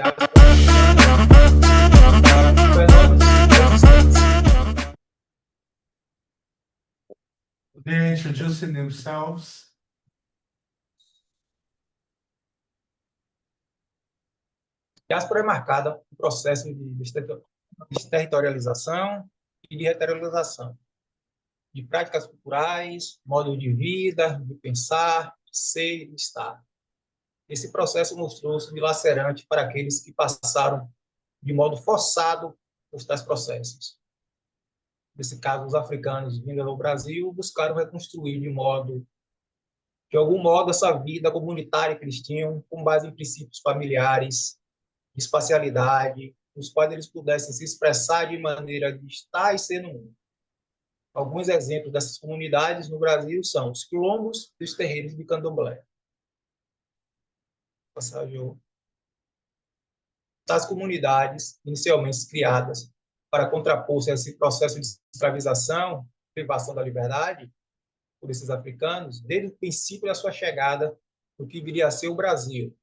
sociais fenômenos existentes. They're introducing themselves. Diáspora é marcada por processo de desterritorialização e de reterritorialização, de práticas culturais, modo de vida, de pensar, de ser e de estar. Esse processo mostrou-se dilacerante para aqueles que passaram de modo forçado por tais processos. Nesse caso, os africanos vindo ao Brasil buscaram reconstruir de algum modo, essa vida comunitária que eles tinham, com base em princípios familiares, de espacialidade, nos quais eles pudessem se expressar de maneira de estar e ser no mundo. Alguns exemplos dessas comunidades no Brasil são os quilombos e os terreiros de candomblé. Passagem. Das comunidades inicialmente criadas para contrapor-se a esse processo de escravização, privação da liberdade, por esses africanos, desde o princípio da sua chegada no que viria a ser o Brasil.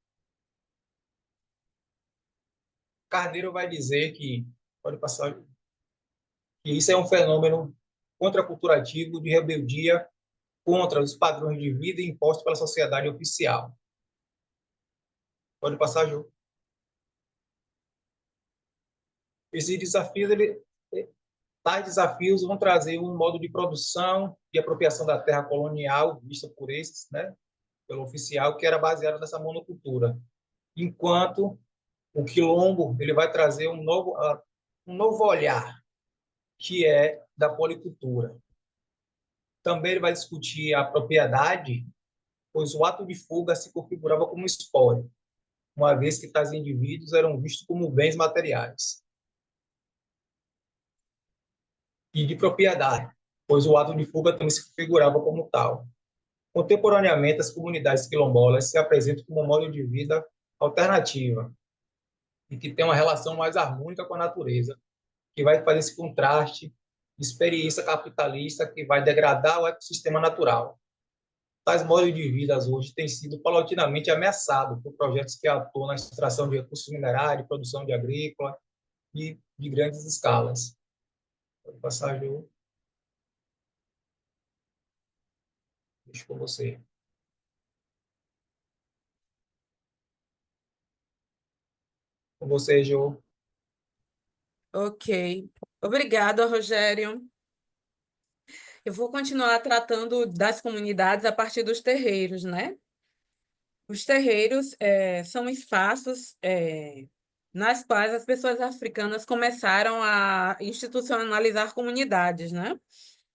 Carneiro vai dizer que, pode passar, que isso é um fenômeno contraculturativo de rebeldia contra os padrões de vida impostos pela sociedade oficial. Pode passar, Ju. Esses desafios, tais desafios vão trazer um modo de produção e apropriação da terra colonial, vista por esses, né, pelo oficial, que era baseado nessa monocultura. Enquanto o quilombo ele vai trazer um novo olhar, que é da policultura. Também ele vai discutir a propriedade, pois o ato de fuga se configurava como espólio, uma vez que tais indivíduos eram vistos como bens materiais. E de propriedade, pois o ato de fuga também se configurava como tal. Contemporaneamente, as comunidades quilombolas se apresentam como um modo de vida alternativa e que tem uma relação mais harmônica com a natureza, que vai fazer esse contraste de experiência capitalista que vai degradar o ecossistema natural. Tais modos de vida hoje têm sido paulatinamente ameaçados por projetos que atuam na extração de recursos minerais, de produção de agrícola e de grandes escalas. Vou passar, Ju. Deixa com você. Com você, Ju. Ok. Obrigada, Rogério. Eu vou continuar tratando das comunidades a partir dos terreiros, né? Os terreiros são espaços nas quais as pessoas africanas começaram a institucionalizar comunidades, né?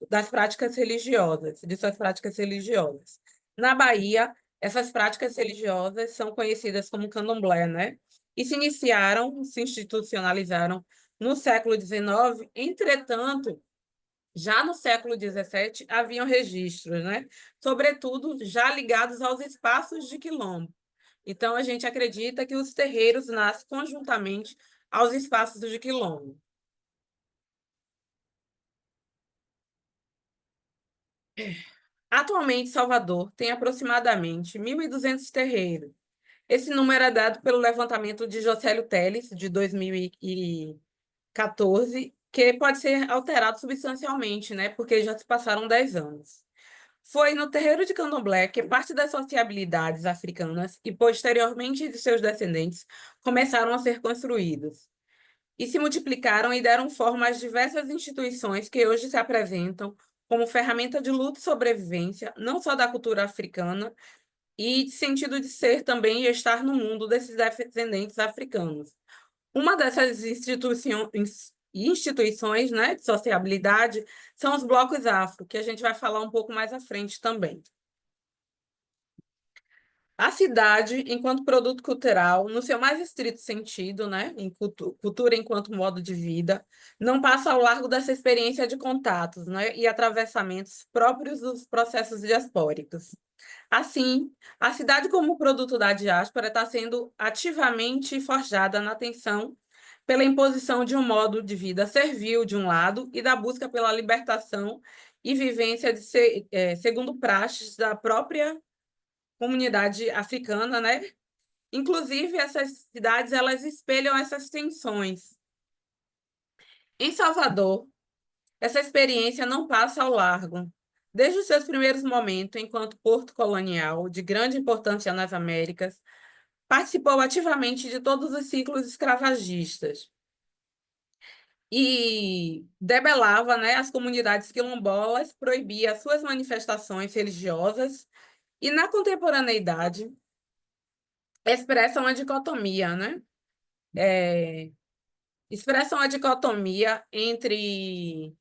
Das práticas religiosas, de suas práticas religiosas. Na Bahia, essas práticas religiosas são conhecidas como candomblé, né? E se institucionalizaram no século XIX. Entretanto, já no século XVII, haviam registros, né? Sobretudo já ligados aos espaços de quilombo. Então, a gente acredita que os terreiros nascem conjuntamente aos espaços de quilombo. Atualmente, Salvador tem aproximadamente 1.200 terreiros. Esse número é dado pelo levantamento de Jocélio Teles, de 2014, que pode ser alterado substancialmente, né? Porque já se passaram 10 anos. Foi no terreiro de Candomblé que parte das sociabilidades africanas e, posteriormente, de seus descendentes começaram a ser construídos e se multiplicaram e deram forma às diversas instituições que hoje se apresentam como ferramenta de luta e sobrevivência, não só da cultura africana, e de sentido de ser também e estar no mundo desses descendentes africanos. Uma dessas instituições, né, de sociabilidade são os blocos afro, que a gente vai falar um pouco mais à frente também. A cidade, enquanto produto cultural, no seu mais estrito sentido, né, em cultura enquanto modo de vida, não passa ao largo dessa experiência de contatos, né, e atravessamentos próprios dos processos diaspóricos. Assim, a cidade como produto da diáspora está sendo ativamente forjada na atenção pela imposição de um modo de vida servil, de um lado, e da busca pela libertação e vivência segundo praxes da própria comunidade africana, né? Inclusive, essas cidades elas espelham essas tensões. Em Salvador, essa experiência não passa ao largo. Desde os seus primeiros momentos, enquanto porto colonial de grande importância nas Américas, participou ativamente de todos os ciclos escravagistas e debelava, né, as comunidades quilombolas, proibia suas manifestações religiosas e, na contemporaneidade, expressa uma dicotomia, né? Expressa uma dicotomia entre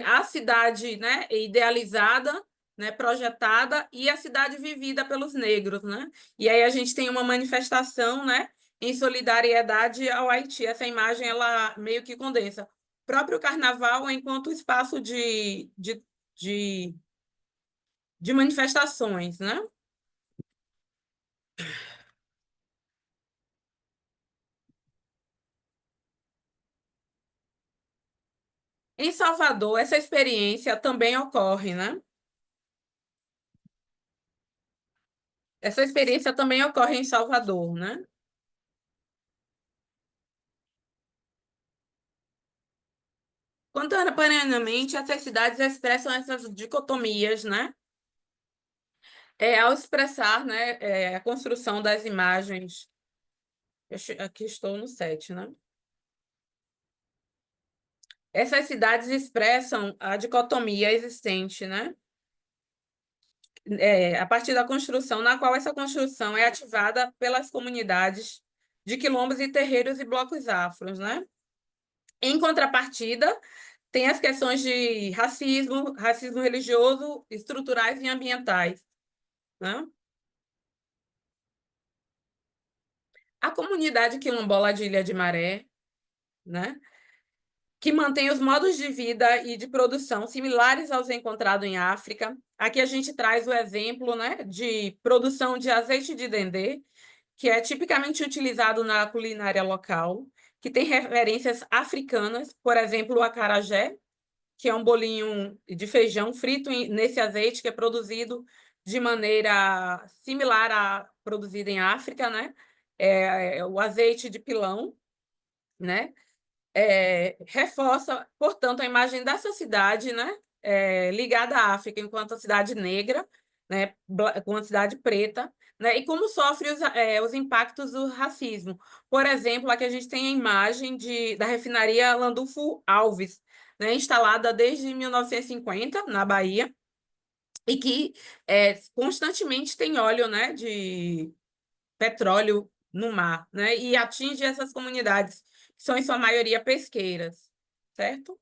a cidade, né, idealizada, né, projetada, e a cidade vivida pelos negros, né? E aí a gente tem uma manifestação, né, em solidariedade ao Haiti. Essa imagem ela meio que condensa o próprio carnaval enquanto espaço de, de manifestações, né? Em Salvador, essa experiência também ocorre, né? Essa experiência também ocorre em Salvador, né? Contemporaneamente, essas cidades expressam essas dicotomias, né? Ao expressar, né, a construção das imagens. Aqui estou no 7, né? Essas cidades expressam a dicotomia existente, né? A partir da construção, na qual essa construção é ativada pelas comunidades de quilombos e terreiros e blocos afros, né? Em contrapartida, tem as questões de racismo religioso, estruturais e ambientais, né? A comunidade quilombola de Ilha de Maré, né, que mantém os modos de vida e de produção similares aos encontrados em África. Aqui a gente traz o exemplo, né, de produção de azeite de dendê, que é tipicamente utilizado na culinária local, que tem referências africanas, por exemplo, o acarajé, que é um bolinho de feijão frito nesse azeite, que é produzido de maneira similar à produzida em África, né? O azeite de pilão, né? Reforça, portanto, a imagem dessa cidade, né? Ligada à África enquanto cidade negra, né? Com uma cidade preta, né? E como sofre os impactos do racismo. Por exemplo, aqui a gente tem a imagem da refinaria Landulfo Alves, né? Instalada desde 1950 na Bahia, e que constantemente tem óleo, né? De petróleo no mar, né? E atinge essas comunidades, que são, em sua maioria, pesqueiras, certo?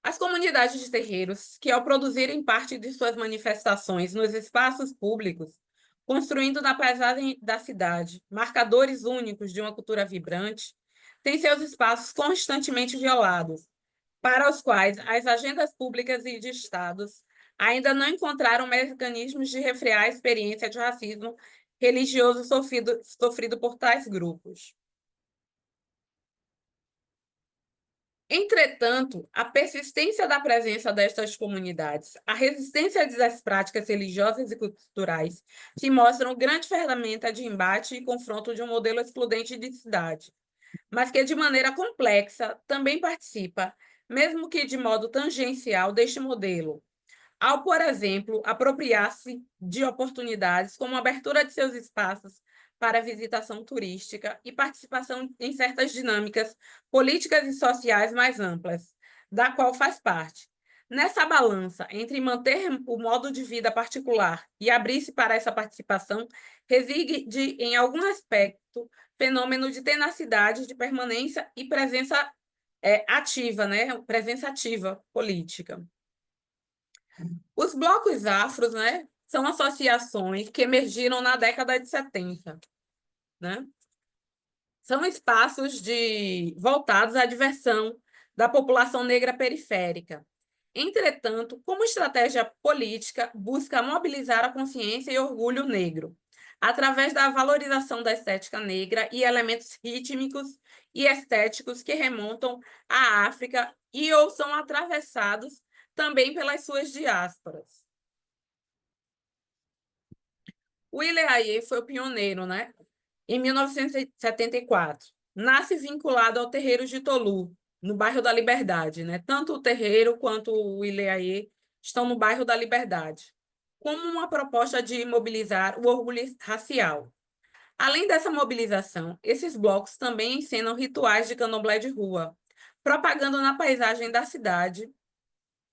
As comunidades de terreiros, que ao produzirem parte de suas manifestações nos espaços públicos, construindo na paisagem da cidade marcadores únicos de uma cultura vibrante, têm seus espaços constantemente violados, para os quais as agendas públicas e de estados ainda não encontraram mecanismos de refrear a experiência de racismo religioso sofrido por tais grupos. Entretanto, a persistência da presença destas comunidades, a resistência das práticas religiosas e culturais, se mostram grande ferramenta de embate e confronto de um modelo excludente de cidade, mas que, de maneira complexa, também participa, mesmo que de modo tangencial, deste modelo, ao, por exemplo, apropriar-se de oportunidades como a abertura de seus espaços para visitação turística e participação em certas dinâmicas políticas e sociais mais amplas, da qual faz parte. Nessa balança entre manter o modo de vida particular e abrir-se para essa participação, reside, em algum aspecto, fenômeno de tenacidade, de permanência e presença ativa, né? Presença ativa política. Os blocos afros, né, são associações que emergiram na década de 70, né? São espaços voltados à diversão da população negra periférica. Entretanto, como estratégia política, busca mobilizar a consciência e orgulho negro, através da valorização da estética negra e elementos rítmicos e estéticos que remontam à África e ou são atravessados também pelas suas diásporas. O Willy Ayer foi o pioneiro, né? Em 1974. Nasce vinculado ao Terreiro de Tolu, no bairro da Liberdade, né? Tanto o terreiro quanto o Willy Ayer estão no bairro da Liberdade, como uma proposta de mobilizar o orgulho racial. Além dessa mobilização, esses blocos também encenam rituais de candomblé de rua, propagando na paisagem da cidade,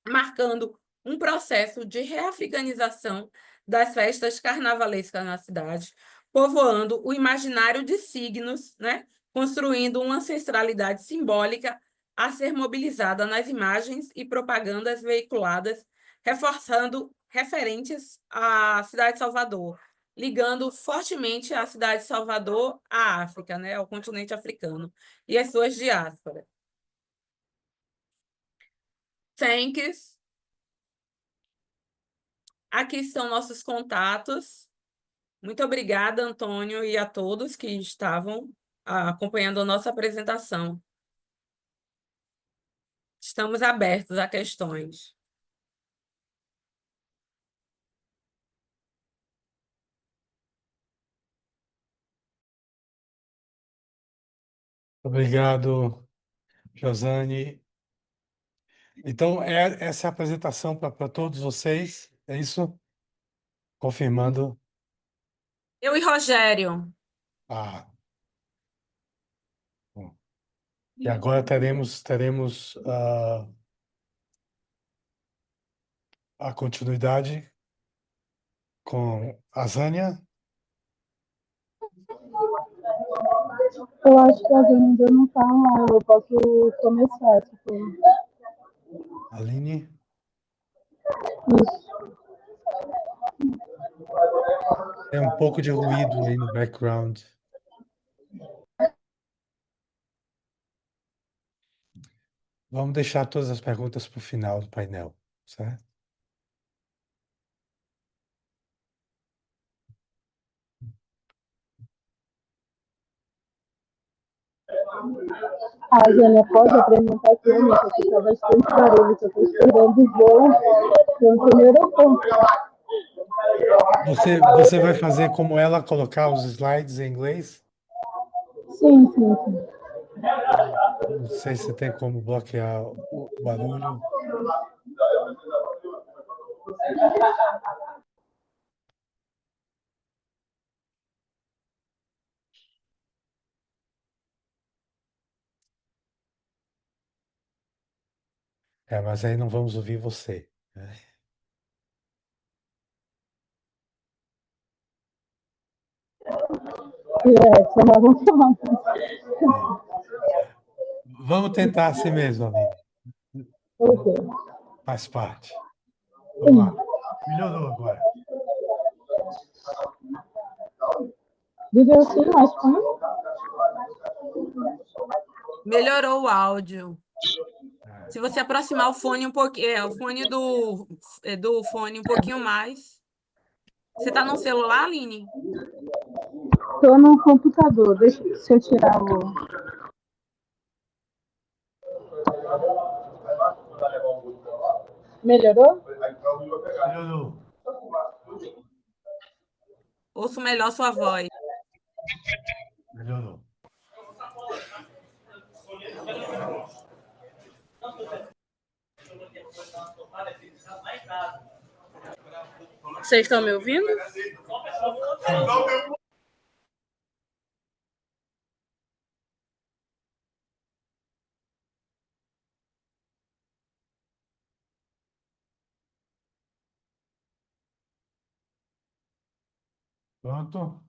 marcando um processo de reafricanização das festas carnavalescas na cidade, povoando o imaginário de signos, né? Construindo uma ancestralidade simbólica a ser mobilizada nas imagens e propagandas veiculadas, reforçando referentes à cidade de Salvador, ligando fortemente a cidade de Salvador à África, né? Ao continente africano e às suas diásporas. Thanks. Aqui estão nossos contatos. Muito obrigada, Antônio, e a todos que estavam acompanhando a nossa apresentação. Estamos abertos a questões. Obrigado, Josane. Então, essa é a apresentação para todos vocês, é isso? Confirmando. Eu e Rogério. Ah, bom. E agora teremos a continuidade com a Zânia. Eu acho que a gente ainda não está online, eu posso começar, tipo, Aline. isso. Tem um pouco de ruído aí no background. Vamos deixar todas as perguntas para o final do painel, certo? A Jânia pode apresentar aqui, né? Porque está bastante barulho, que eu estou esperando o voo pelo primeiro ponto. Você vai fazer como ela, colocar os slides em inglês? Sim, sim, sim. Não sei se tem como bloquear o barulho. Mas aí não vamos ouvir você, né? Só nós vamos falar. É. Vamos tentar assim mesmo, Aline. Ok. Faz parte. Vamos Sim. lá. Melhorou agora. Vídeo sim, mas como? Melhorou o áudio. Se você aproximar o fone um pouquinho, o fone do fone um pouquinho mais. Você está no celular, Aline? Estou no computador, deixa se eu tirar o... Melhorou? Melhorou. Ouço melhor sua voz. Melhorou. Vocês estão me ouvindo? Sim. Pronto?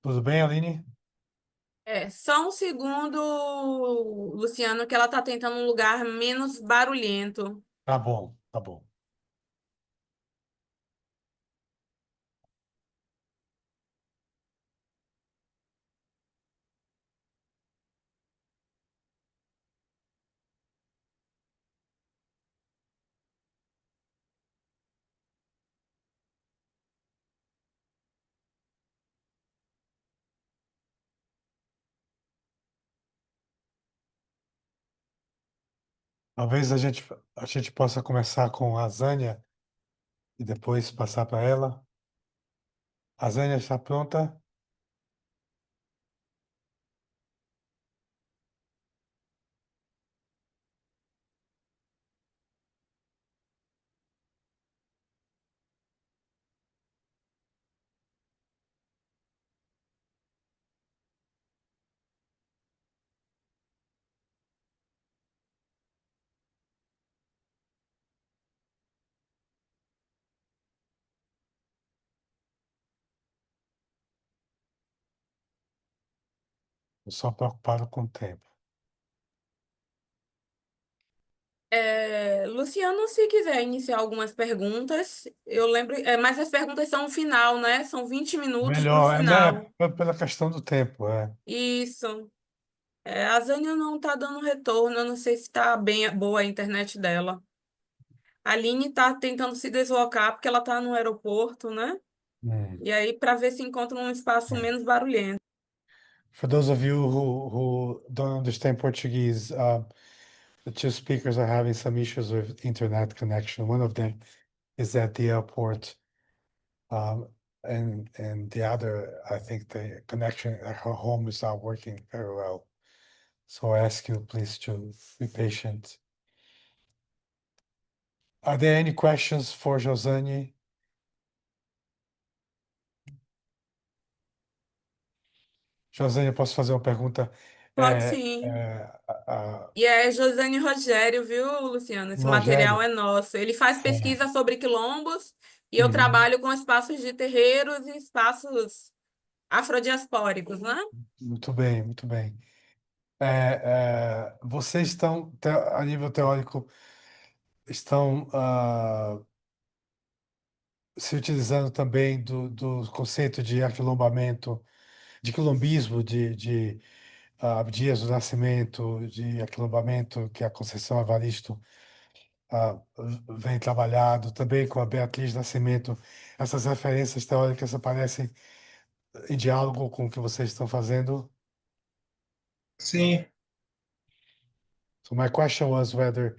Tudo bem, Aline? Só um segundo, Luciano, que ela está tentando um lugar menos barulhento. Tá bom, tá bom. Talvez a gente possa começar com a Zânia e depois passar para ela. A Zânia está pronta? Eu só preocupado com o tempo. Luciano, se quiser iniciar algumas perguntas, eu lembro, mas as perguntas são no final, né? São 20 minutos para o Melhor, né? final. Pela questão do tempo, é. Isso. A Zânia não está dando retorno, eu não sei se está bem boa a internet dela. A Aline está tentando se deslocar porque ela está no aeroporto, né? Hum. E aí, para ver se encontra um espaço É. menos barulhento. For those of you who don't understand Portuguese, the two speakers are having some issues with internet connection. One of them is at the airport, um, and the other, I think the connection at her home is not working very well. So I ask you please to be patient. Are there any questions for Josane? Josane, eu posso fazer uma pergunta? Pode É, sim. a E é Josane Rogério, viu, Luciano? Esse material Rogério. é nosso. Ele faz pesquisa É. sobre quilombos e eu Uhum. trabalho com espaços de terreiros e espaços afrodiaspóricos, né? Muito bem, muito bem. Vocês estão, a nível teórico, estão se utilizando também do conceito de aquilombamento, de quilombismo, de Abdias do Nascimento, de aquilombamento que a Conceição Evaristo ah, vem trabalhado, também com a Beatriz Nascimento. Essas referências teóricas aparecem em diálogo com o que vocês estão fazendo? Sim, So my question was whether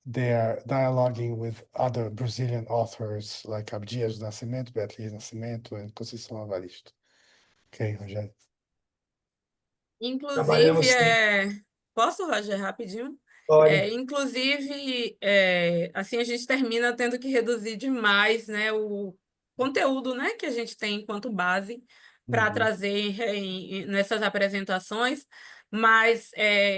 they are dialoguing with other Brazilian authors like Abdias do Nascimento, Beatriz Nascimento, and Conceição Evaristo. Ok, Rogério. Inclusive, trabalhamos sim, posso, Roger, rapidinho? pode. Inclusive, assim a gente termina tendo que reduzir demais, né, o conteúdo, né, que a gente tem enquanto base para Uhum, trazer nessas apresentações, mas,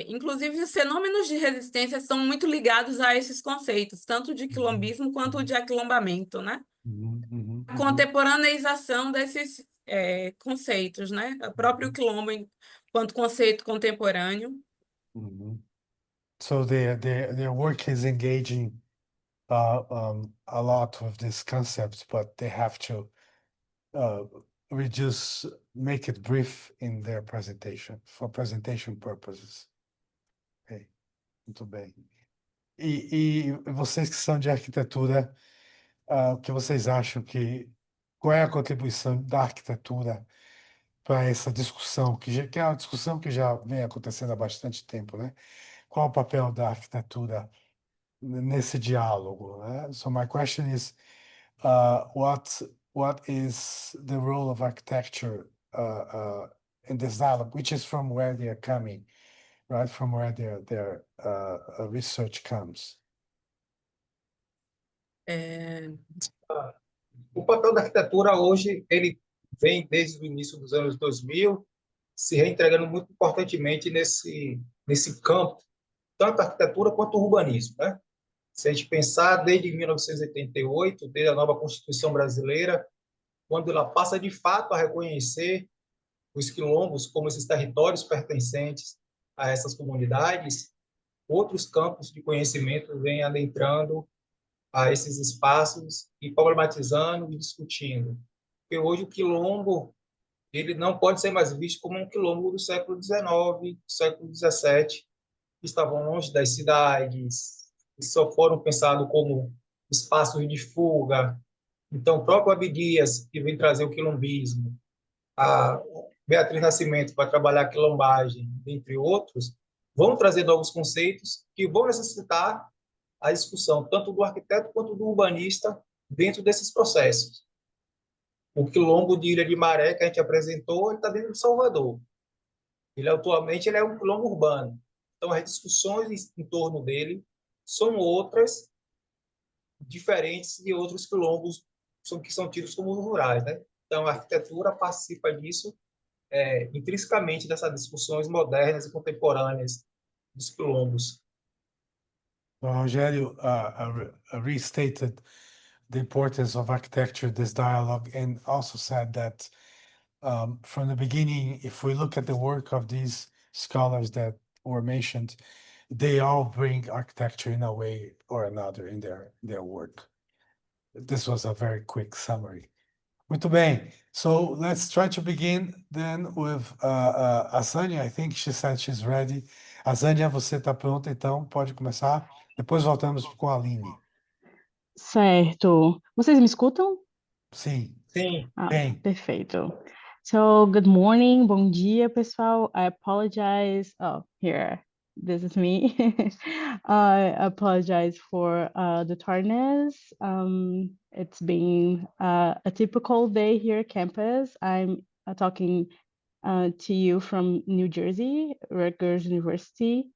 inclusive, os fenômenos de resistência estão muito ligados a esses conceitos, tanto de uhum, quilombismo quanto uhum, de aquilombamento, né? uhum, uhum, A uhum, contemporaneização desses conceitos, né? O próprio quilombo enquanto conceito contemporâneo. uhum. So their work is engaging a lot with these concepts, but they have to uh, make it brief in their presentation, for presentation purposes. Ok, muito bem. E vocês que são de arquitetura, o que vocês acham qual é a contribuição da arquitetura para essa discussão, que é uma discussão que já vem acontecendo há bastante tempo, né? Qual o papel da arquitetura nesse diálogo, né? So my question is, what is the role of architecture in this dialogue, which is from where they are coming, right? From where their research comes. É, O papel da arquitetura hoje, ele vem desde o início dos anos 2000, se reentregando muito importantemente nesse campo, tanto a arquitetura quanto o urbanismo, né? Se a gente pensar desde 1988, desde a nova Constituição Brasileira, quando ela passa de fato a reconhecer os quilombos como esses territórios pertencentes a essas comunidades, outros campos de conhecimento vêm adentrando a esses espaços e problematizando e discutindo. Porque hoje o quilombo ele não pode ser mais visto como um quilombo do século XIX, do século XVII, que estavam longe das cidades, que só foram pensados como espaços de fuga. Então, o próprio Abdias, que vem trazer o quilombismo, a Beatriz Nascimento, para trabalhar a quilombagem, entre outros, vão trazer novos conceitos que vão necessitar a discussão tanto do arquiteto quanto do urbanista dentro desses processos. O quilombo de Ilha de Maré que a gente apresentou, ele está dentro de Salvador. Atualmente ele é um quilombo urbano. Então as discussões em torno dele são outras, diferentes de outros quilombos que são tidos como rurais, né? Então a arquitetura participa disso intrinsecamente dessas discussões modernas e contemporâneas dos quilombos. Well, Rogério restated the importance of architecture, this dialogue, and also said that from the beginning, if we look at the work of these scholars that were mentioned, they all bring architecture in a way or another in their work. This was a very quick summary. Muito bem. So let's try to begin then with Azania. I think she said she's ready. Azania, você está pronta, então pode começar. Depois voltamos com a Aline. Certo. Vocês me escutam? Sim, Sim, bem. Perfeito. So, good morning, bom dia, pessoal. I apologize. Oh, here, this is me. I apologize for the tardiness. It's been a typical day here at campus. I'm talking to you from New Jersey, Rutgers University.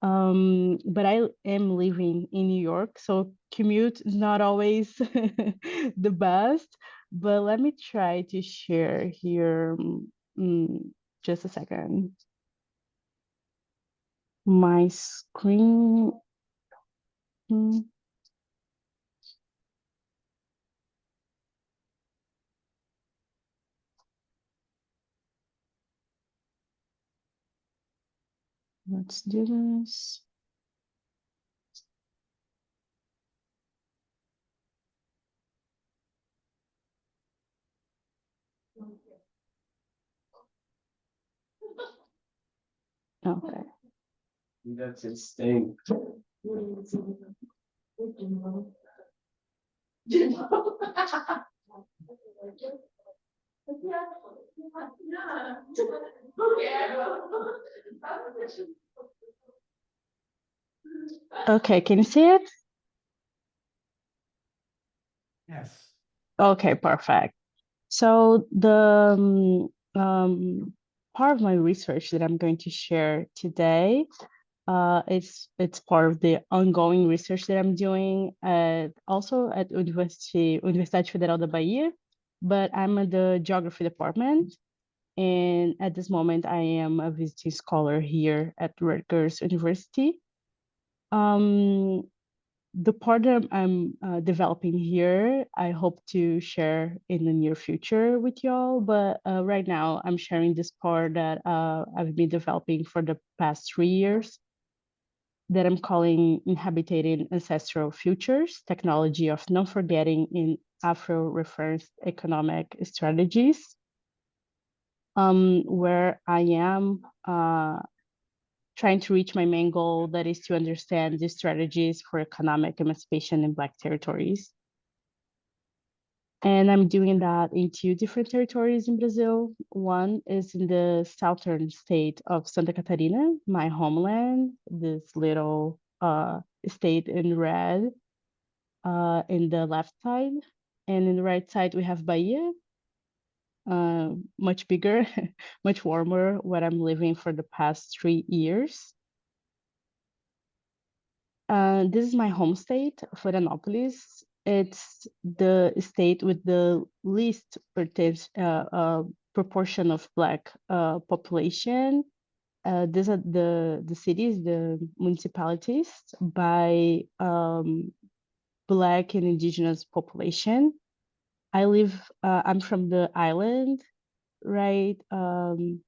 But I am living in New York, so commute is not always the best. But let me try to share here. Just a second. My screen. Let's do this. Okay. That's instinct. Okay, can you see it? Yes. Okay, perfect. So the part of my research that I'm going to share today, it's part of the ongoing research that I'm doing also at Universidade Federal da Bahia, but I'm at the geography department. And at this moment, I am a visiting scholar here at Rutgers University. The part that I'm developing here, I hope to share in the near future with y'all. But right now, I'm sharing this part that I've been developing for the past 3 years that I'm calling Inhabiting Ancestral Futures, Technology of Non-Forgetting in Afro-Referenced Economic Strategies, where I am trying to reach my main goal, that is to understand the strategies for economic emancipation in Black territories. And I'm doing that in 2 different territories in Brazil. One is in the southern state of Santa Catarina, my homeland, this little state in red in the left side. And in the right side, we have Bahia, much bigger, much warmer, where I'm living for the past 3 years. This is my home state, Florianópolis. It's the state with the least proportion of Black population. These are the cities, the municipalities by Black and Indigenous population. I'm from the island, right? In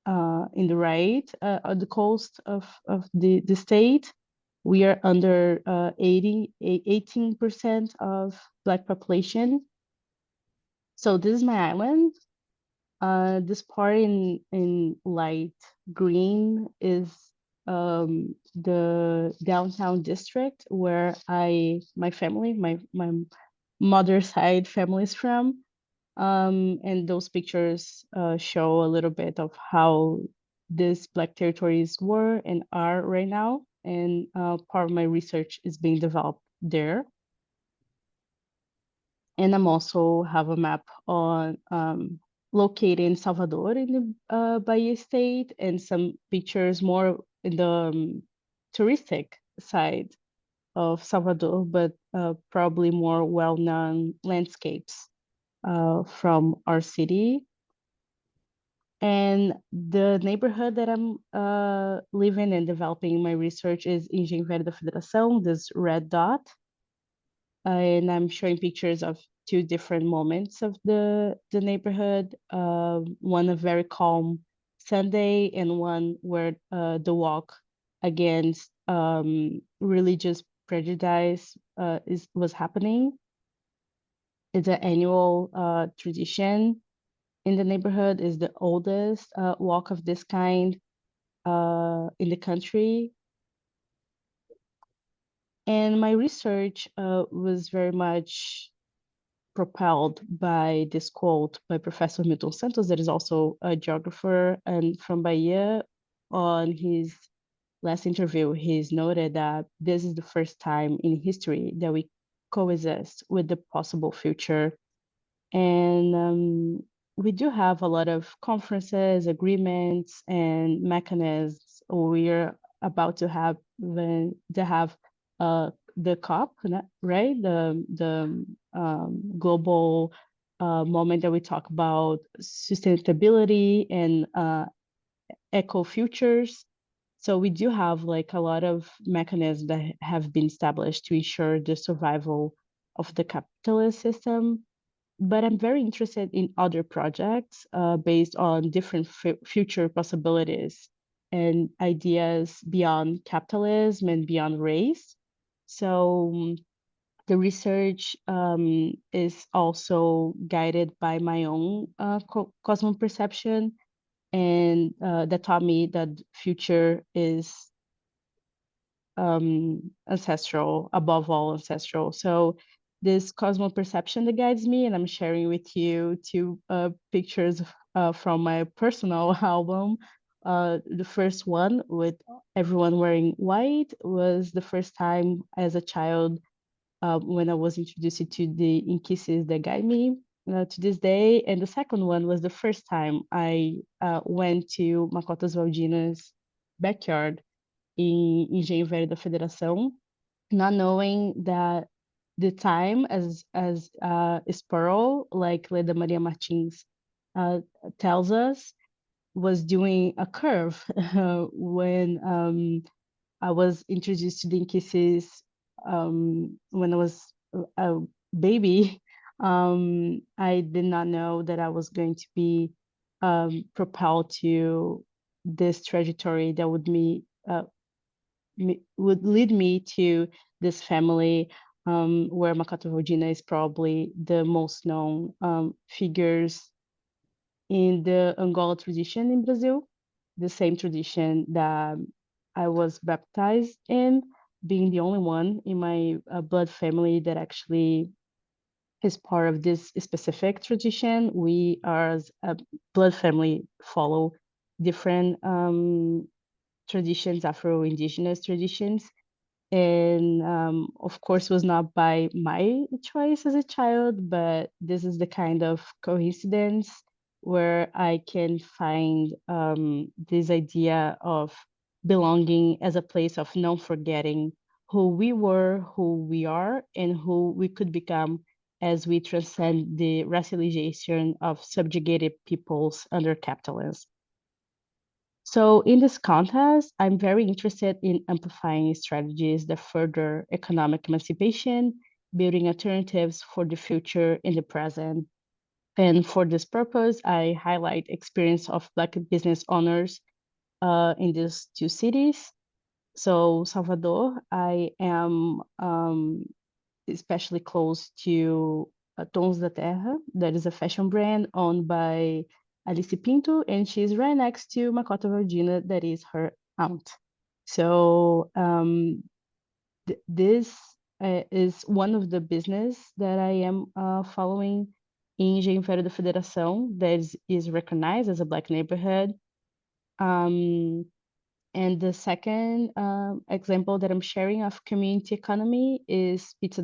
the right, on the coast of the state. We are under 18% of Black population. So this is my island. This part in light green is the downtown district where my family, my mother's side family is from. And those pictures show a little bit of how these Black territories were and are right now, and part of my research is being developed there. And I'm also have a map on located in Salvador in the Bahia state, and some pictures more in the touristic side of Salvador, but probably more well-known landscapes from our city. And the neighborhood that I'm living and developing my research is Engenho Velho da Federação, this red dot. And I'm showing pictures of two different moments of the neighborhood. One a very calm Sunday, and one where the walk against religious prejudice was happening. It's an annual tradition in the neighborhood. Is the oldest walk of this kind in the country. And my research was very much propelled by this quote by Professor Milton Santos, that is also a geographer and from Bahia. On his last interview, he's noted that this is the first time in history that we coexist with the possible future. And we do have a lot of conferences, agreements, and mechanisms. We're about to have the COP, right? The global moment that we talk about sustainability and eco futures. So we do have like a lot of mechanisms that have been established to ensure the survival of the capitalist system. But I'm very interested in other projects based on different future possibilities and ideas beyond capitalism and beyond race. So the research is also guided by my own cosmo perception, and that taught me that future is ancestral, above all ancestral. So this cosmo perception that guides me, and I'm sharing with you two pictures from my personal album. The first one with everyone wearing white was the first time as a child when I was introduced to the inquices that guide me to this day. And the second one was the first time I went to Macotas Valdina's backyard in Engenho Velho da Federação, not knowing that the time as Sparrow, like Leda Maria Martins tells us, was doing a curve when I was introduced to the inquices when I was a baby. I did not know that I was going to be propelled to this trajectory that would lead me to this family where Macato Valdina is probably the most known figures in the Angola tradition in Brazil, the same tradition that I was baptized in, being the only one in my blood family that actually is part of this specific tradition. We, as a blood family, follow different traditions, Afro-Indigenous traditions. And of course, was not by my choice as a child, but this is the kind of coincidence where I can find this idea of belonging as a place of not forgetting who we were, who we are, and who we could become as we transcend the racialization of subjugated peoples under capitalism. So in this context, I'm very interested in amplifying strategies that further economic emancipation, building alternatives for the future in the present. And for this purpose, I highlight experience of Black business owners in these two cities. So Salvador, I am especially close to Tons da Terra, that is a fashion brand owned by Alice Pinto, and she's right next to Macota Valdina, that is her aunt. So this is one of the business that I am following in Engenho Velho da Federação, that is recognized as a Black neighborhood. And the second example that I'm sharing of community economy is Pizza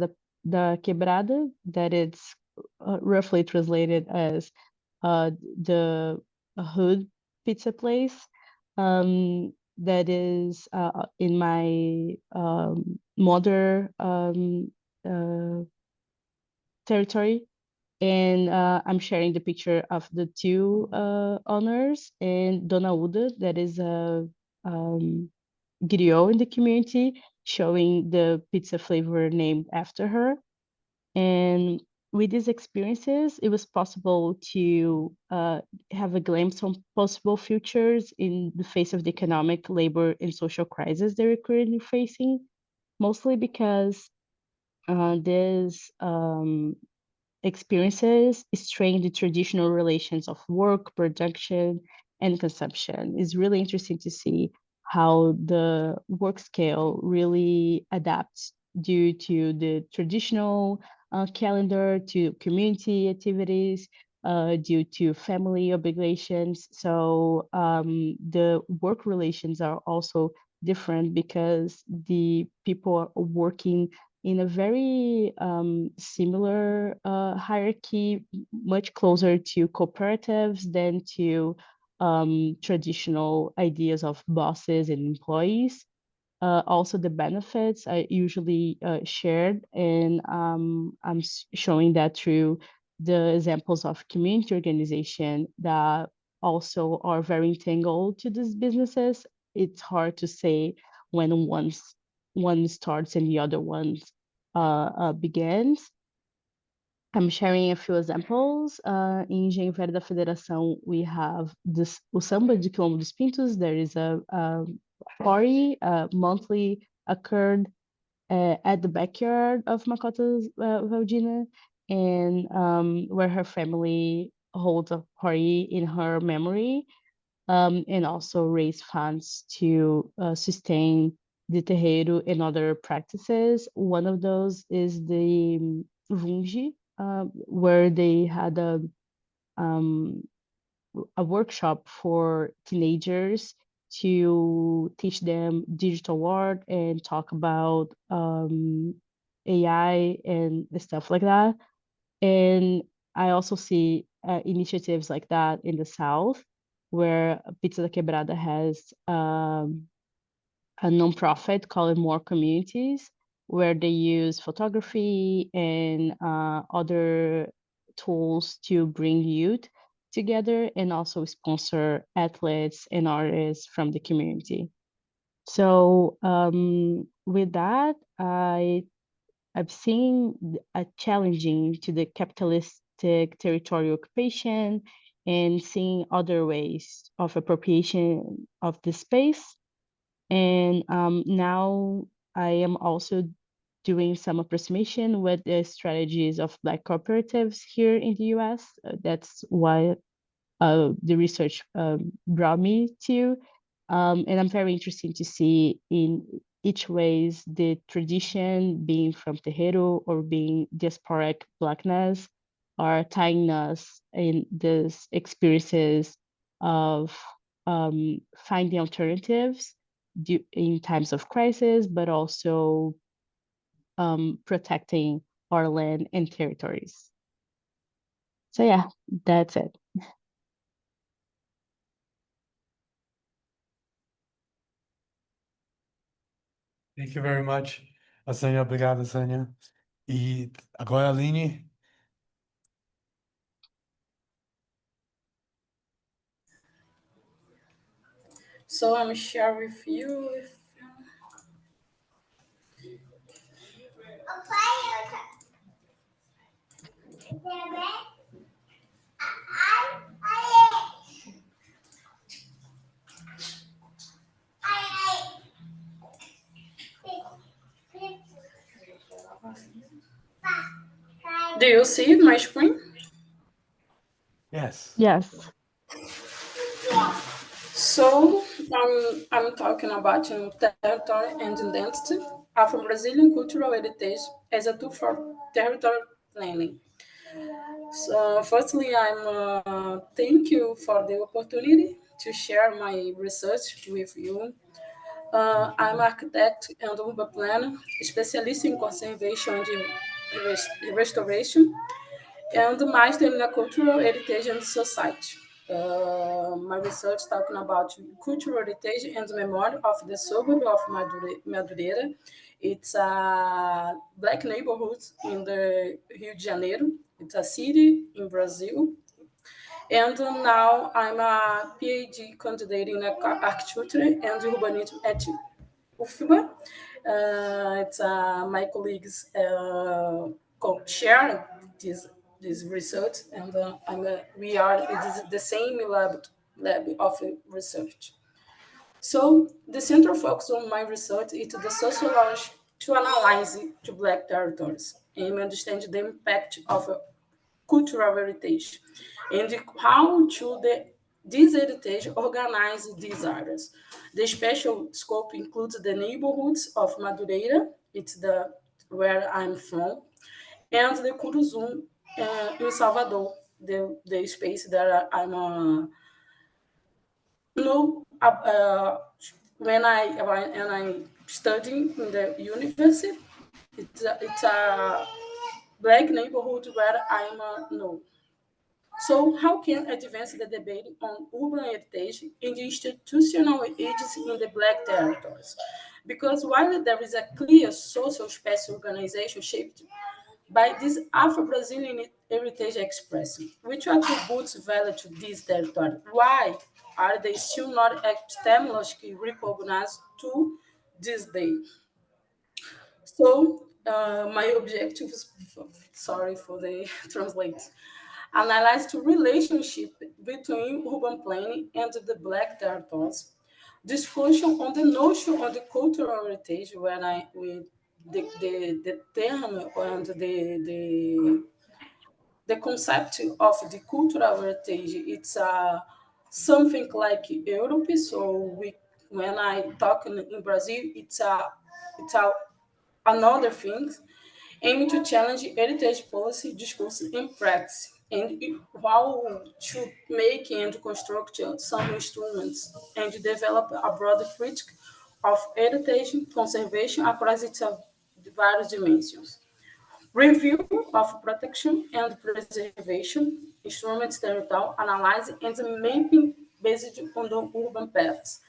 da Quebrada, that it's roughly translated as the hood pizza place. That is in my mother territory. And I'm sharing the picture of the two owners and Dona Uda, that is a griot in the community, showing the pizza flavor named after her. And with these experiences, it was possible to have a glimpse on possible futures in the face of the economic, labor, and social crisis they were currently facing, mostly because these experiences strain the traditional relations of work, production, and consumption. It's really interesting to see how the work scale really adapts due to the traditional calendar, to community activities, due to family obligations. So the work relations are also different because the people are working in a very similar hierarchy, much closer to cooperatives than to traditional ideas of bosses and employees. Also, the benefits are usually shared, and I'm showing that through the examples of community organization that also are very entangled to these businesses. It's hard to say when one starts and the other one begins. I'm sharing a few examples. In Engenho Velho da Federação, we have o Samba de Quilombo dos Pintos. There is a party monthly occurred at the backyard of Makota Valdina, and where her family holds a party in her memory, and also raise funds to sustain the terreiro and other practices. One of those is the Vungi, where they had a workshop for teenagers to teach them digital art and talk about AI and stuff like that. And I also see initiatives like that in the South, where Pizza da Quebrada has a nonprofit called More Communities, where they use photography and other tools to bring youth together and also sponsor athletes and artists from the community. So with that, I've seen a challenging to the capitalistic territorial occupation and seeing other ways of appropriation of the space. And now I am also doing some approximation with the strategies of Black cooperatives here in the US. That's why the research brought me to. And I'm very interested to see in each ways the tradition being from terreiro or being diasporic Blackness are tying us in these experiences of finding alternatives in times of crisis, but also protecting our land and territories. So yeah, that's it. Thank you very much, Sânia. Obrigado, Sânia. E agora, Aline. So I'm share with you. Do you see my screen? Yes. Yes. So I'm talking about territory and identity, Afro-Brazilian cultural heritage as a tool for territory planning. So, firstly, thank you for the opportunity to share my research with you. I'm architect and urban planner, specialist in conservation and restoration, and master in cultural heritage and society. My research talking about cultural heritage and memory of the suburb of Madureira. It's a black neighborhood in the Rio de Janeiro. It's a city in Brazil. And now I'm a PhD candidate in architecture and urbanism at UFBA. My colleagues share this research, and we are the same lab of research. So the central focus on my research is the sociology to analyze the Black territories and understand the impact of cultural heritage and how to this heritage organize these areas. The special scope includes the neighborhoods of Madureira, it's where I'm from, and the Curuzu in Salvador, the space that I'm no, when I studying in the university, it's a black neighborhood where I'm no. So, how can advance the debate on urban heritage and institutional agency in the Black territories? Because while there is a clear social space organization shaped by this Afro-Brazilian heritage expression, which attributes value to this territory, why are they still not epistemologically recognized to this day? So, my objective is, sorry for the translate, analyze the relationship between urban planning and the Black territories, discussion on the notion of the cultural heritage, when the term and the concept of the cultural heritage, it's something like Europe. So when I talk in Brazil, it's another thing, aiming to challenge heritage policy discourse in practice and how to make and construct some instruments and develop a broader critique of heritage conservation across its various dimensions. Review of protection and preservation, instruments territorial analysis and mapping based on the urban paths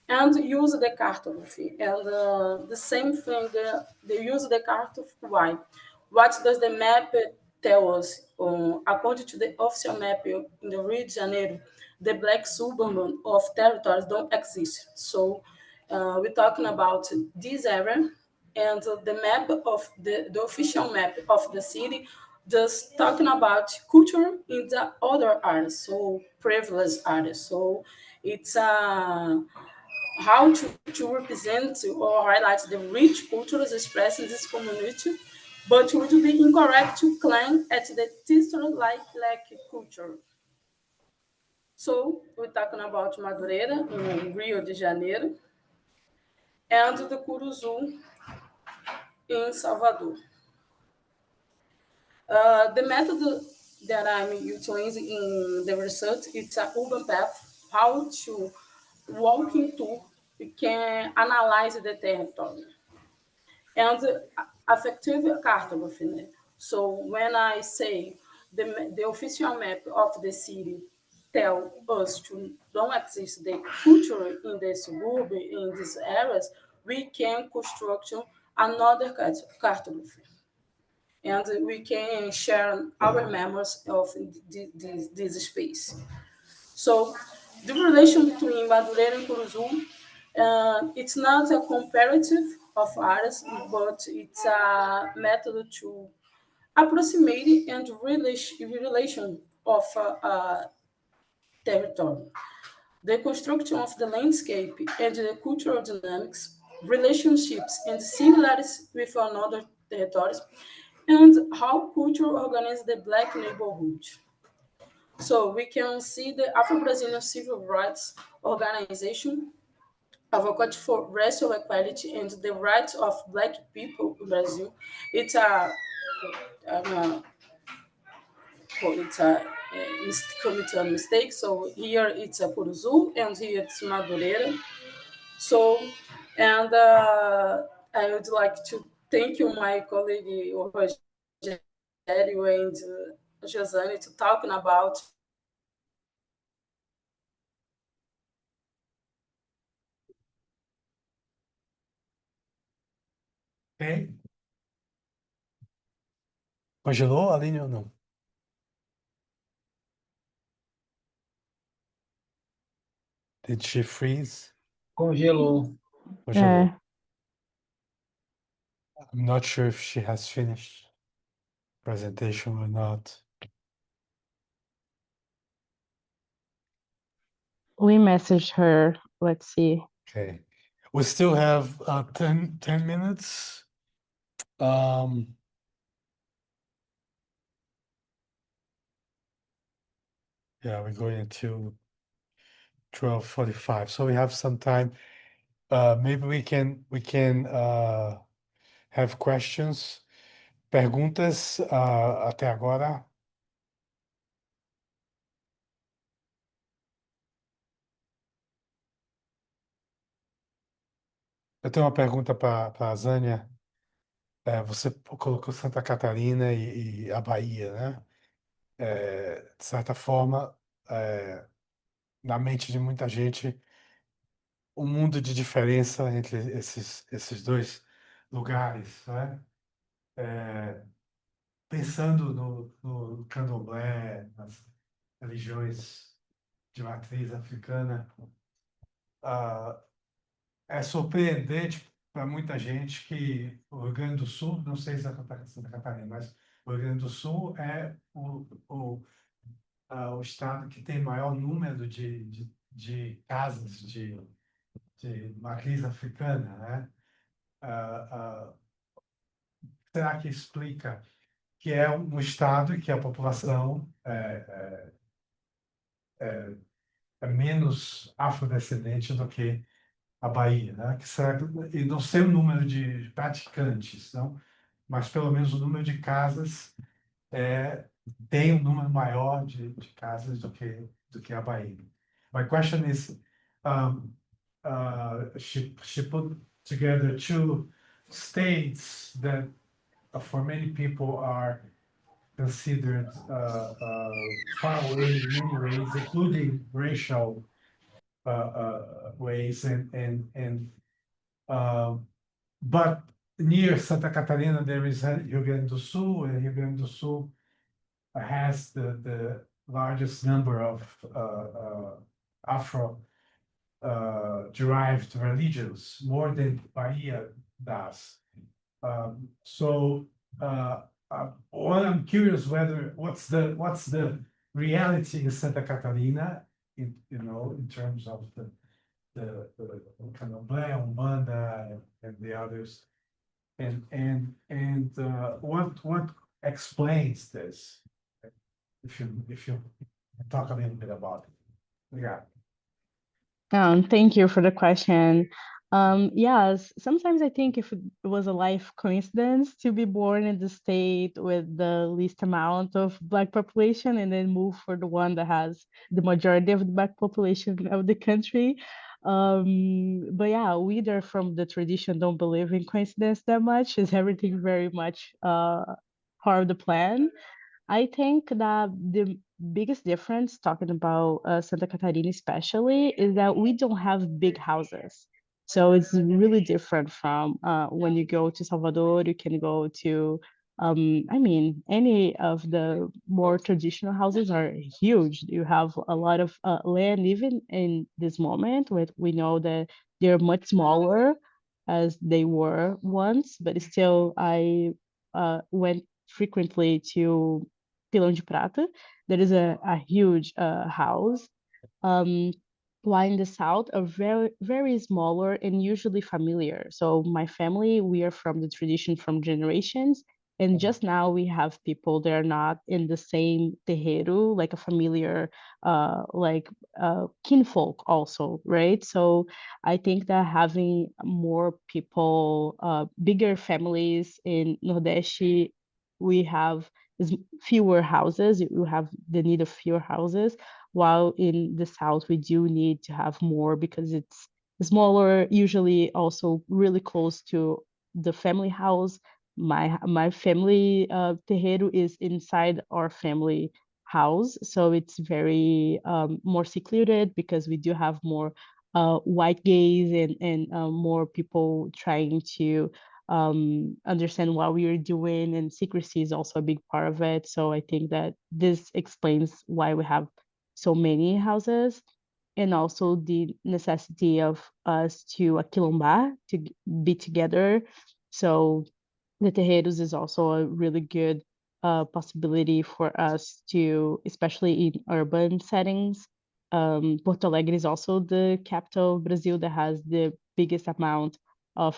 and use the cartography. And the same thing, they use the cartography. Why? What does the map tell us? According to the official map in the Rio de Janeiro, the black suburban of territories don't exist. So we're talking about this area, and the map of the official map of the city just talking about culture in the other areas, so privileged areas. So it's how to represent or highlight the rich cultures expressed in this community, but it would be incorrect to claim at the history like culture. So we're talking about Madureira in Rio de Janeiro and the Curuzu in Salvador. The method that I'm utilizing in the research, it's an urban path, how to walk into, we can analyze the territory. And affective cartography. So when I say the official map of the city tell us to don't exist the culture in the suburb, in these areas, we can construct another cartography. And we can share our memories of this space. So the relation between Madureira and Curuzu, it's not a comparative of areas, but it's a method to approximate and relation of territory. The construction of the landscape and the cultural dynamics, relationships and similarities with another territories, and how culture organizes the Black neighborhood. So we can see the Afro-Brazilian Civil Rights Organization advocate for racial equality and the rights of Black people in Brazil. It's a it's a commit a mistake. So here it's a Puruzu and here it's Madureira. So, and I would like to thank you, my colleague Rogério and Josane, to talking about. Ok. Congelou, Aline, ou não? Did she freeze? Congelou. Congelou. É. I'm not sure if she has finished presentation or not. We messaged her. Let's see. Okay. We still have 10 minutes. Yeah, we're going to 12:45, so we have some time. Maybe we can have questions. Perguntas até agora? Eu tenho uma pergunta para a Zânia. Você colocou Santa Catarina e a Bahia, né? De certa forma, na mente de muita gente, um mundo de diferença entre esses dois lugares, né? Pensando no candomblé, nas religiões de matriz africana, é surpreendente para muita gente que o Rio Grande do Sul, não sei se é Santa Catarina, mas o Rio Grande do Sul é o estado que tem maior número de casas de matriz africana, né? Será que explica que é um estado e que a população é menos afrodescendente do que a Bahia, né? Que será, e não sei o número de praticantes, não, mas pelo menos o número de casas tem um número maior de casas do que a Bahia. My question is, she put together two states that for many people are considered far away in many ways, including racial ways, but near Santa Catarina there is Rio Grande do Sul, and Rio Grande do Sul has the largest number of Afro derived religions, more than Bahia does. So well, I'm curious what's the reality in Santa Catarina, in terms of the Candomblé, Umbanda, and the others, and what explains this? If you talk a little bit about it. Yeah. Thank you for the question. Yes, sometimes I think if it was a life coincidence to be born in the state with the least amount of Black population and then move for the one that has the majority of the Black population of the country. But yeah, we there from the tradition don't believe in coincidence that much. Is everything very much part of the plan? I think that the biggest difference, talking about Santa Catarina especially, is that we don't have big houses. So it's really different from when you go to Salvador, you can go to, any of the more traditional houses are huge. You have a lot of land, even in this moment, we know that they're much smaller as they were once, but still, I went frequently to Pilão de Prata. There is a huge house. While in the south are very, very smaller and usually familiar. So my family, we are from the tradition from generations. And just now we have people that are not in the same terreiro, like a familiar, kinfolk also, right? So I think that having more people, bigger families in Nordeste, we have fewer houses. You have the need of fewer houses, while in the South we do need to have more because it's smaller, usually also really close to the family house. My family terreiro is inside our family house, so it's very more secluded because we do have more white gaze and more people trying to understand what we are doing, and secrecy is also a big part of it. So I think that this explains why we have so many houses, and also the necessity of us to aquilombar, to be together. So the terreiros is also a really good possibility for us to, especially in urban settings. Porto Alegre is also the capital of Brazil that has the biggest amount of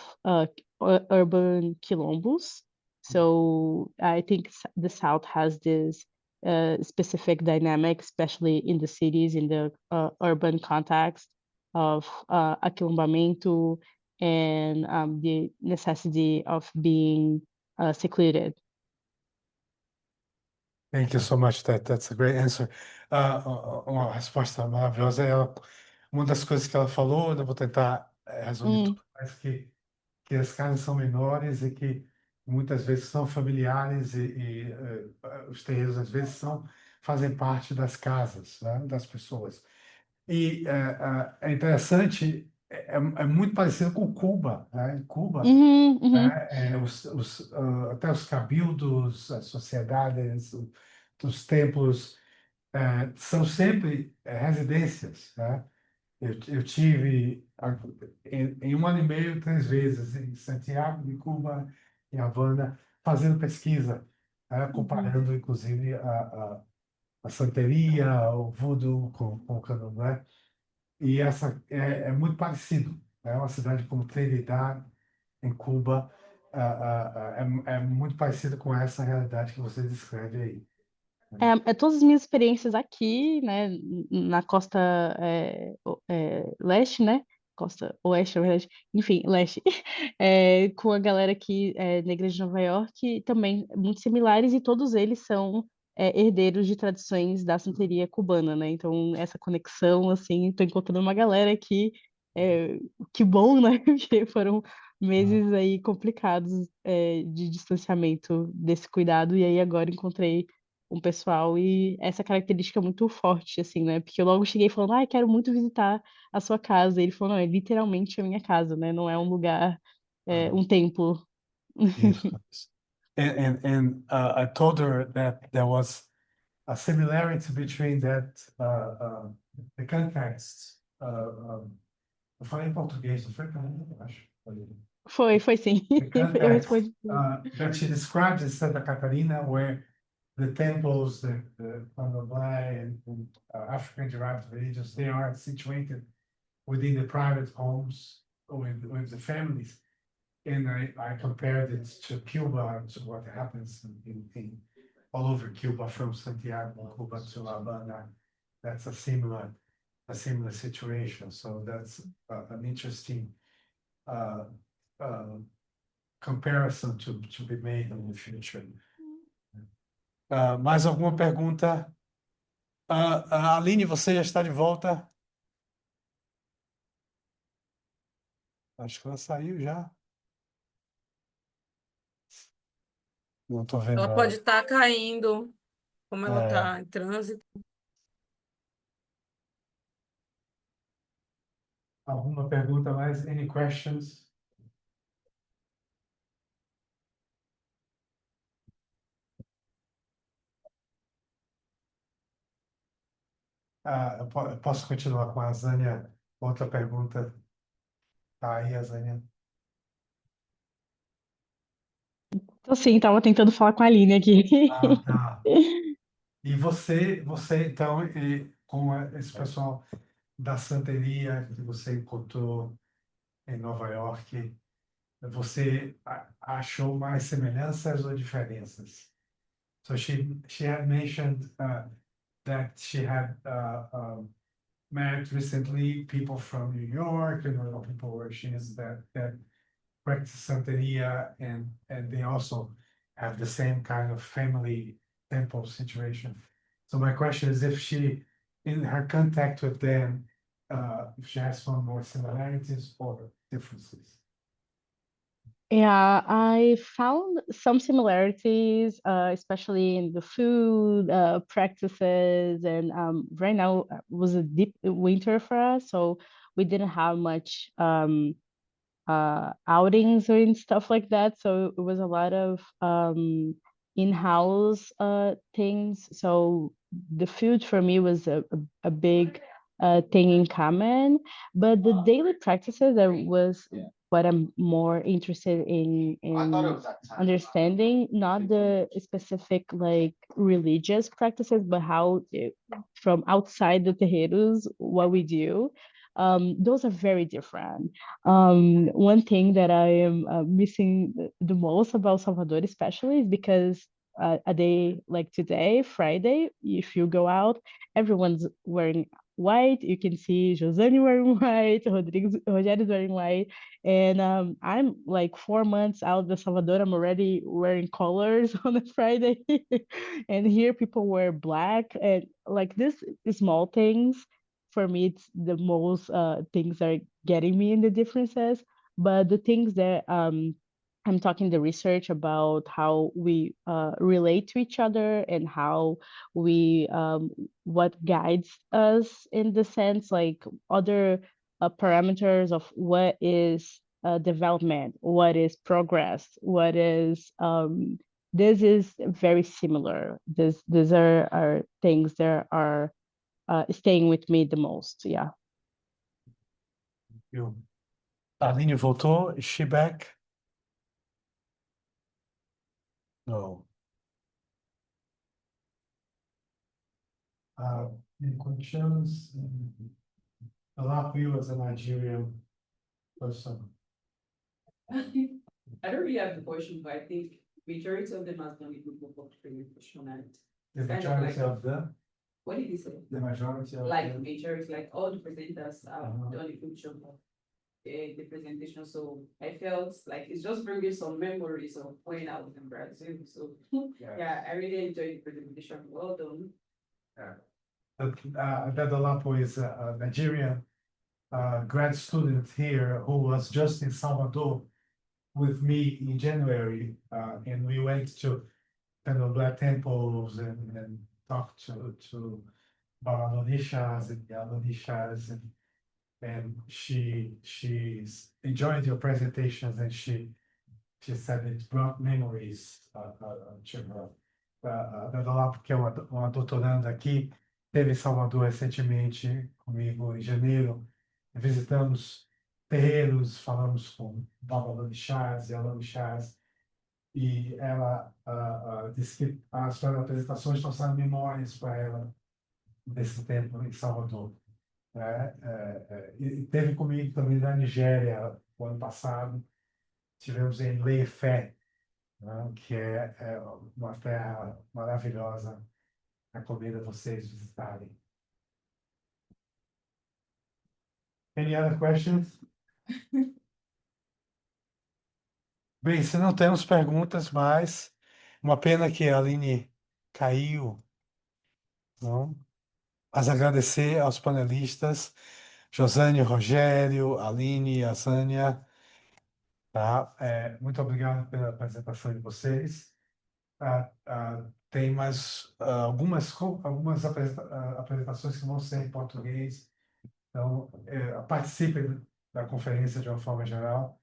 urban quilombos. So I think the South has this specific dynamic, especially in the cities, in the urban context of aquilombamento and the necessity of being secluded. Thank you so much. That's a great answer. Uma resposta maravilhosa. Uma das coisas que ela falou, eu vou tentar resumir tudo, mas que as casas são menores e que muitas vezes são familiares e os terreiros às vezes fazem parte das casas, né, das pessoas. E é interessante, é muito parecido com Cuba, né? Em Cuba, né, até os cabildos, as sociedades, os templos são sempre residências, né? Eu tive em 1 ano e meio 3 vezes em Santiago de Cuba, em Havana, fazendo pesquisa, né, comparando inclusive a santeria, o voodoo com o candomblé. E essa é muito parecido. É uma cidade como Trinidad, em Cuba, é muito parecido com essa realidade que você descreve aí. Todas as minhas experiências aqui, né, na costa leste, né, costa oeste, na verdade, enfim, leste, com a galera aqui na Igreja de Nova York, também muito similares, e todos eles são herdeiros de tradições da santeria cubana, né, então essa conexão, assim, tô encontrando uma galera aqui, que bom, né, porque foram meses aí complicados de distanciamento desse cuidado, e aí agora encontrei um pessoal, e essa característica é muito forte, assim, né? Porque eu logo cheguei falando, quero muito visitar a sua casa. E ele falou, não, é literalmente a minha casa, né? Não é um lugar, um templo. Isso. And I told her that there was a similarity between that the context. Eu falei em português, não foi para mim, eu acho. Foi sim. The Eu context respondi. that she describes in Santa Catarina, where the temples, the Candomblé and African-derived religions, they are situated within the private homes with the families. And I compared it to Cuba, to what happens in all over Cuba, from Santiago, Cuba to Havana. That's a similar situation. So that's an interesting comparison to be made in the future. Mais alguma pergunta? Aline, você já está de volta? Acho que ela saiu já. Não estou vendo Ela pode estar caindo, como ela está em trânsito. Alguma pergunta mais? Any questions? Eu posso continuar com a Zânia? Outra pergunta. Tá aí, a Zânia. Então, sim, estava tentando falar com a Aline aqui. Tá. E você então, com esse pessoal da santeria que você encontrou em Nova York, você achou mais semelhanças ou diferenças? So she had mentioned that she had met recently people from New York, people where she is that practice Santeria, and they also have the same kind of family temple situation. So my question is if she, in her contact with them, if she has found more similarities or differences. Yeah, I found some similarities, especially in the food, practices, and right now was a deep winter for us, so we didn't have much outings or and stuff like that. So it was a lot of in-house things. So the food for me was a big thing in common, but the daily practices that was what I'm more interested in understanding, not the specific like religious practices, but how from outside the terreiros, what we do. Those are very different. One thing that I am missing the most about Salvador, especially, is because a day like today, Friday, if you go out, everyone's wearing white. You can see Josane wearing white, Rogério is wearing white, and I'm like 4 months out of Salvador. I'm already wearing colors on a Friday, and here people wear black, and like this small things for me, it's the most things are getting me in the differences. But the things that I'm talking the research about how we relate to each other and how we what guides us in the sense like other parameters of what is development, what is progress, what is this is very similar. These are things that are staying with me the most. Yeah. You. Aline voltou. Is she back? No. Any questions? Alapi was a Nigerian person. I don't really have the question, but I think majority of them has done a good work of training question and The kind of majority like- of them. what did he say? The majority of Like them. majority, like all the presenters have Uh-huh. done a good job of the presentation. So I felt like it's just bringing some memories of when I was in Brazil. So yeah, I really enjoyed the presentation. Well done. Dadolapo is a Nigerian grad student here who was just in Salvador with me in January, and we went to Candomblé temples and talked to Baranonishas and Yanonishas, and she's enjoyed your presentations, and she said it brought memories to her. Dadolapo, que é uma doutoranda aqui, esteve em Salvador recentemente comigo em janeiro, visitamos terreiros, falamos com Babalorixás e Alorixás, e ela disse que as suas apresentações trouxeram memórias para ela desse tempo em Salvador. E teve comigo também na Nigéria, o ano passado, tivemos em Ilé-Ifé, né, que é uma terra maravilhosa. Recomendo vocês visitarem. Any other questions? Bem, se não temos perguntas mais, uma pena que a Aline caiu, não? Mas agradecer aos panelistas, Josane, Rogério, Aline, Azânia, tá? Muito obrigado pela apresentação de vocês. Tem mais algumas apresentações que vão ser em português, então participem da conferência de uma forma geral,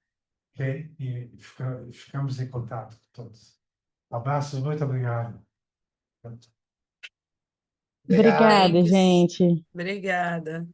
ok? E ficamos em contato com todos. Abraços, muito obrigado. Obrigada, Thanks. gente. Obrigada.